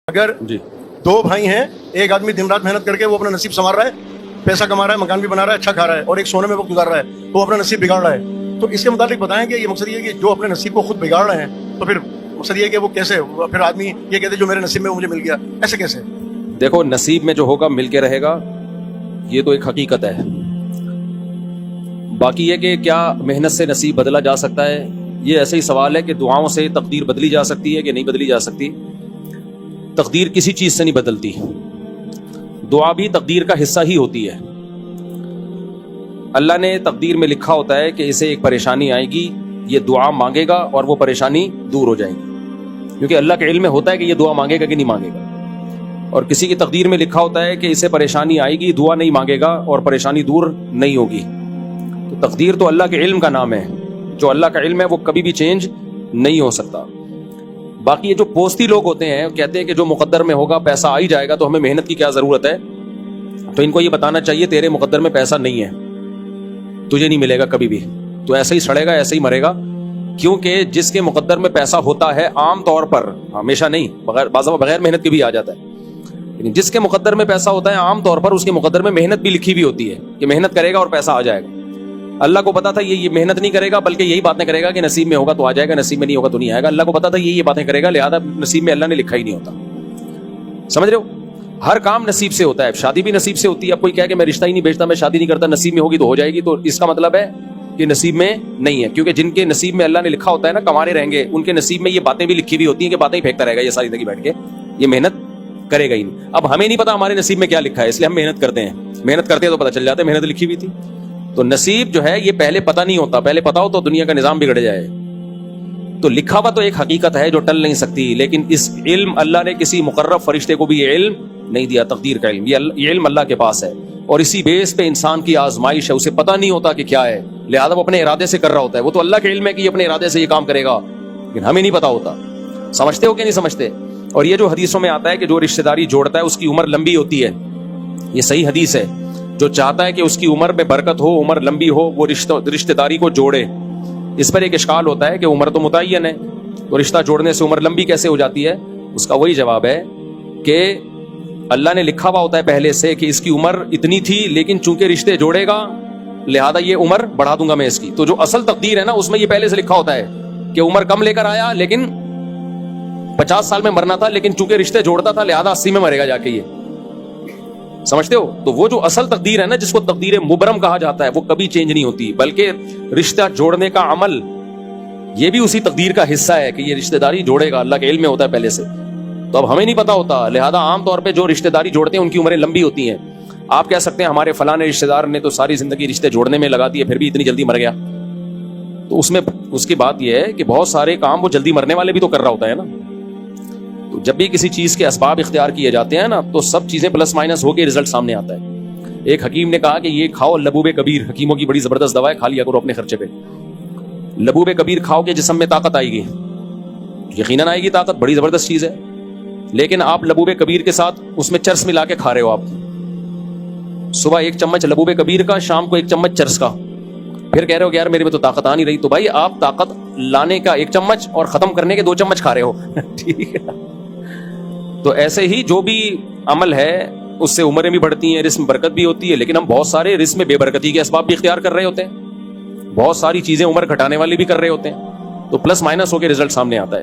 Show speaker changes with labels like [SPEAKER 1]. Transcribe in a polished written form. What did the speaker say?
[SPEAKER 1] اگر
[SPEAKER 2] جی
[SPEAKER 1] دو بھائی ہیں، ایک آدمی دن رات محنت کر کے وہ اپنا نصیب سنوار رہا ہے، پیسہ کما رہا ہے، مکان بھی بنا رہا ہے، اچھا کھا رہا ہے، اور ایک سونے میں وقت گزار رہا ہے، وہ اپنا نصیب بگاڑ رہا ہے، تو اس کے متعلق بتائیں کہ یہ مقصد یہ ہے کہ جو اپنے نصیب کو خود بگاڑ رہے ہیں تو پھر مقصد یہ ہے کہ وہ کیسے، پھر آدمی یہ کہتے جو میرے نصیب میں مجھے مل گیا، ایسے کیسے؟
[SPEAKER 2] دیکھو، نصیب میں جو ہوگا مل کے رہے گا، یہ تو ایک حقیقت ہے. باقی یہ کہ کیا محنت سے نصیب بدلا جا سکتا ہے، یہ ایسا ہی سوال ہے کہ دعاؤں سے تقدیر بدلی جا سکتی ہے کہ نہیں بدلی جا سکتی. تقدیر کسی چیز سے نہیں بدلتی، دعا بھی تقدیر کا حصہ ہی ہوتی ہے. اللہ نے تقدیر میں لکھا ہوتا ہے کہ اسے ایک پریشانی آئے گی، یہ دعا مانگے گا اور وہ پریشانی دور ہو جائے گی، کیونکہ اللہ کے علم میں ہوتا ہے کہ یہ دعا مانگے گا کہ نہیں مانگے گا. اور کسی کی تقدیر میں لکھا ہوتا ہے کہ اسے پریشانی آئے گی، دعا نہیں مانگے گا اور پریشانی دور نہیں ہوگی. تو تقدیر تو اللہ کے علم کا نام ہے، جو اللہ کا علم ہے وہ کبھی بھی چینج نہیں ہو سکتا. باقی یہ جو پوستی لوگ ہوتے ہیں کہتے ہیں کہ جو مقدر میں ہوگا پیسہ آ ہی جائے گا تو ہمیں محنت کی کیا ضرورت ہے. تو ان کو یہ بتانا چاہیے تیرے مقدر میں پیسہ نہیں ہے، تجھے نہیں ملے گا کبھی بھی، تو ایسے ہی سڑے گا، ایسے ہی مرے گا. کیونکہ جس کے مقدر میں پیسہ ہوتا ہے عام طور پر، ہمیشہ نہیں، بعض بغیر محنت کے بھی آ جاتا ہے، لیکن جس کے مقدر میں پیسہ ہوتا ہے عام طور پر اس کے مقدر میں محنت بھی لکھی ہوئی ہوتی ہے کہ محنت کرے گا اور پیسہ آ جائے گا. اللہ کو پتا تھا یہ محنت نہیں کرے گا، بلکہ یہی باتیں کرے گا کہ نصیب میں ہوگا تو آ جائے گا، نصیب میں نہیں ہوگا تو نہیں آئے گا. اللہ کو پتا تھا یہ باتیں کرے گا، لہذا نصیب میں اللہ نے لکھا ہی نہیں ہوتا. سمجھ رہے ہو؟ ہر کام نصیب سے ہوتا ہے، شادی بھی نصیب سے ہوتی ہے. اب کوئی کہے کہ میں رشتہ ہی نہیں بیچتا، میں شادی نہیں کرتا، نصیب میں ہوگی تو ہو جائے گی، تو اس کا مطلب ہے کہ نصیب میں نہیں ہے. کیونکہ جن کے نصیب میں اللہ نے لکھا ہوتا ہے نا کمانے رہیں گے، ان کے نصیب میں یہ باتیں بھی لکھی ہوئی ہوتی ہیں کہ باتیں ہی پھینکتا رہے گا یہ ساری زندگی بیٹھ کے، یہ محنت کرے گا ہی نہیں. اب ہمیں نہیں پتا ہمارے نصیب میں کیا لکھا ہے، اس لیے ہم محنت کرتے ہیں. محنت کرتے ہیں تو پتہ چل جاتا ہے محنت لکھی ہوئی تھی. تو نصیب جو ہے یہ پہلے پتہ نہیں ہوتا، پہلے پتا ہو تو دنیا کا نظام بگڑ جائے. تو لکھا ہوا تو ایک حقیقت ہے جو ٹل نہیں سکتی، لیکن اس علم اللہ نے کسی مقرب فرشتے کو بھی یہ علم نہیں دیا، تقدیر کا علم. یہ علم اللہ کے پاس ہے، اور اسی بیس پہ انسان کی آزمائش ہے. اسے پتہ نہیں ہوتا کہ کیا ہے، لہذا وہ اپنے ارادے سے کر رہا ہوتا ہے. وہ تو اللہ کے علم ہے کہ یہ اپنے ارادے سے یہ کام کرے گا، لیکن ہمیں نہیں پتا ہوتا. سمجھتے ہو کہ نہیں سمجھتے؟ اور یہ جو حدیثوں میں آتا ہے کہ جو رشتہ داری جوڑتا ہے اس کی عمر لمبی ہوتی ہے، یہ صحیح حدیث ہے. جو چاہتا ہے کہ اس کی عمر میں برکت ہو، عمر لمبی ہو، وہ رشتہ داری کو جوڑے. اس پر ایک اشکال ہوتا ہے کہ عمر تو متعین ہے، تو رشتہ جوڑنے سے عمر لمبی کیسے ہو جاتی ہے؟ اس کا وہی جواب ہے کہ اللہ نے لکھا ہوا ہوتا ہے پہلے سے کہ اس کی عمر اتنی تھی، لیکن چونکہ رشتے جوڑے گا لہذا یہ عمر بڑھا دوں گا میں اس کی. تو جو اصل تقدیر ہے نا اس میں یہ پہلے سے لکھا ہوتا ہے کہ عمر کم لے کر آیا، لیکن 50 سال میں مرنا تھا، لیکن چونکہ رشتے جوڑتا تھا لہذا 80 میں مرے گا جا کے. یہ سمجھتے ہو؟ تو وہ جو اصل تقدیر ہے نا جس کو تقدیر مبرم کہا جاتا ہے وہ کبھی چینج نہیں ہوتی، بلکہ رشتہ جوڑنے کا عمل یہ بھی اسی تقدیر کا حصہ ہے کہ یہ رشتہ داری جوڑے گا. اللہ کے علم میں ہوتا ہے پہلے سے، تو اب ہمیں نہیں پتا ہوتا، لہذا عام طور پہ جو رشتہ داری جوڑتے ہیں ان کی عمریں لمبی ہوتی ہیں. آپ کہہ سکتے ہیں ہمارے فلاں رشتہ دار نے تو ساری زندگی رشتے جوڑنے میں لگا دیے پھر بھی اتنی جلدی مر گیا. تو اس میں اس کی بات یہ ہے کہ بہت سارے کام وہ جلدی مرنے والے بھی تو کر رہا ہوتا ہے نا. تو جب بھی کسی چیز کے اسباب اختیار کیے جاتے ہیں نا تو سب چیزیں پلس مائنس ہو کے رزلٹ سامنے آتا ہے. ایک حکیم نے کہا کہ یہ کھاؤ لبوب کبیر، حکیموں کی بڑی زبردست دوا ہے، کھا لیا کرو اپنے خرچے پہ. لبوب کبیر کھاؤ گے جسم میں طاقت آئے گی، یقیناً آئے گی طاقت، بڑی زبردست چیز ہے. لیکن آپ لبوب کبیر کے ساتھ اس میں چرس ملا کے کھا رہے ہو. آپ صبح 1 چمچ لبوب کبیر کا، شام کو 1 چمچ چرس کا، پھر کہہ رہے ہو کہ یار میرے میں تو طاقت آ نہیں رہی. تو بھائی آپ طاقت لانے کا 1 چمچ اور ختم کرنے کے 2 چمچ کھا رہے ہو. ٹھیک ہے؟ تو ایسے ہی جو بھی عمل ہے اس سے عمریں بھی بڑھتی ہیں، رزق میں برکت بھی ہوتی ہے، لیکن ہم بہت سارے رزق میں بے برکتی کے اسباب بھی اختیار کر رہے ہوتے ہیں، بہت ساری چیزیں عمر گھٹانے والی بھی کر رہے ہوتے ہیں. تو پلس مائنس ہو کے رزلٹ سامنے آتا ہے.